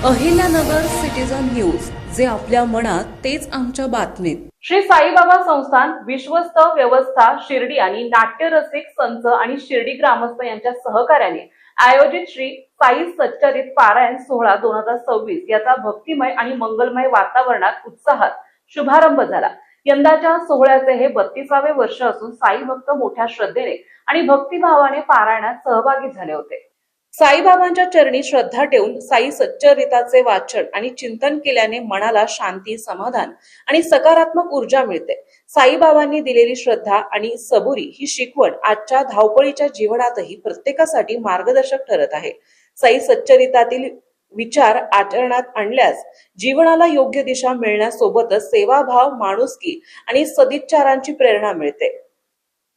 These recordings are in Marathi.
अहिल्यानगर सिटीजन न्यूज, जे आपल्या मनात तेच आमच्या बातमीत। श्री साईबाबा संस्थान, विश्वस्त व्यवस्था शिर्डी आणि नाट्यरसिक संत आणि शिर्डी ग्रामस्थ यांच्या सहकार्याने आयोजित श्री साई सच्चरित पारायण सोहळा 2026 याचा भक्तिमय आणि मंगलमय वातावरणात उत्साहात शुभारंभ झाला। यंदाच्या सोहळ्याचे हे 32वे वर्ष असून साई भक्त मोठ्या श्रद्धेने आणि भक्तिभावाने पारायणात सहभागी झाले होते। साईबाबांच्या चरणी श्रद्धा ठेवून साई सच्चरिताचे वाचन आणि चिंतन केल्याने मनाला शांती, समाधान आणि सकारात्मक ऊर्जा मिळते। साईबाबांनी दिलेली श्रद्धा आणि सबुरी ही शिकवण आजच्या धावपळीच्या जीवनातही प्रत्येकासाठी मार्गदर्शक ठरत आहे। साई सच्चरितातील विचार आचरणात आणल्यास जीवनाला योग्य दिशा मिळण्यासोबतच सेवाभाव, माणुसकी आणि सदिच्छारांची प्रेरणा मिळते।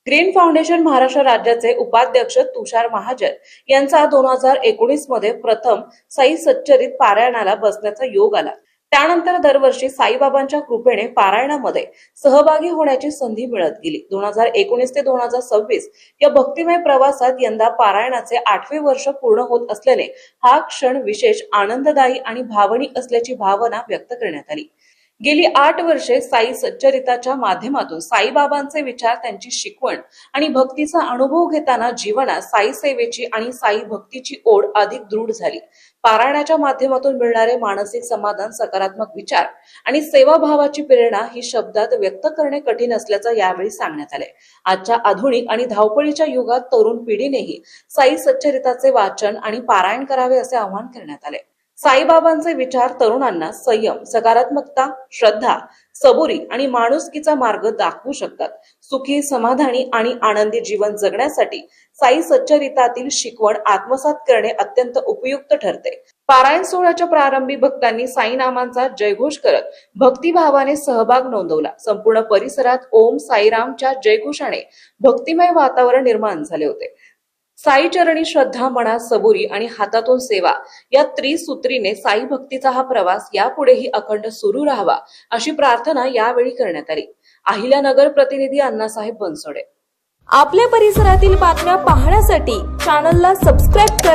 ग्रीन फाउंडेशन महाराष्ट्र राज्याचे उपाध्यक्ष तुषार महाजन यांचा 2019 मध्ये प्रथम साई सच्चरित पारायणाला बसण्याचा योग आला। त्यानंतर दरवर्षी साईबाबांच्या कृपेने पारायणामध्ये सहभागी होण्याची संधी मिळत गेली। 2019 ते 2026 या भक्तिमय प्रवासात यंदा पारायणाचे 8वे वर्ष पूर्ण होत असल्याने हा क्षण विशेष आनंददायी आणि भावनिक असल्याची भावना व्यक्त करण्यात आली। गेली 8 वर्षे साई सच्चरिताच्या माध्यमातून साईबाबांचे विचार, त्यांची शिकवण आणि भक्तीचा अनुभव घेताना जीवनात साई सेवेची आणि साई भक्तीची ओढ अधिक दृढ झाली। पारायणाच्या माध्यमातून मिळणारे मानसिक समाधान, सकारात्मक विचार आणि सेवाभावाची प्रेरणा ही शब्दात व्यक्त करणे कठीण असल्याचं यावेळी सांगण्यात आले। आजच्या आधुनिक आणि धावपळीच्या युगात तरुण पिढीनेही साई सच्चरिताचे वाचन आणि पारायण करावे असे आवाहन करण्यात आले। साईबाबांचे विचार तरुणांना संयम, सकारात्मकता, श्रद्धा, सबुरी आणि माणुसकीचा मार्ग दाखवू शकतात। सुखी, समाधानी आणि आनंदी जीवन जगण्यासाठी साई सच्चरितातील शिकवण आत्मसात करणे अत्यंत उपयुक्त ठरते। पारायण सोहळ्याच्या प्रारंभी भक्तांनी साई नामांचा जयघोष करत भक्तिभावाने सहभाग नोंदवला। संपूर्ण परिसरात ओम साईरामच्या जयघोषाने भक्तिमय वातावरण निर्माण झाले होते। साई चरणी श्रद्धा, मनात सबुरी आणि हातातून सेवा या त्रिसूत्रीने साई भक्तीचा हा प्रवास यापुढेही अखंड सुरू राहावा अशी प्रार्थना यावेळी करण्यात आली। अहिल्यानगर प्रतिनिधी अण्णासाहेब बनसोडे। आपल्या परिसरातील बातम्या पाहण्यासाठी चॅनलला सबस्क्राईब करा।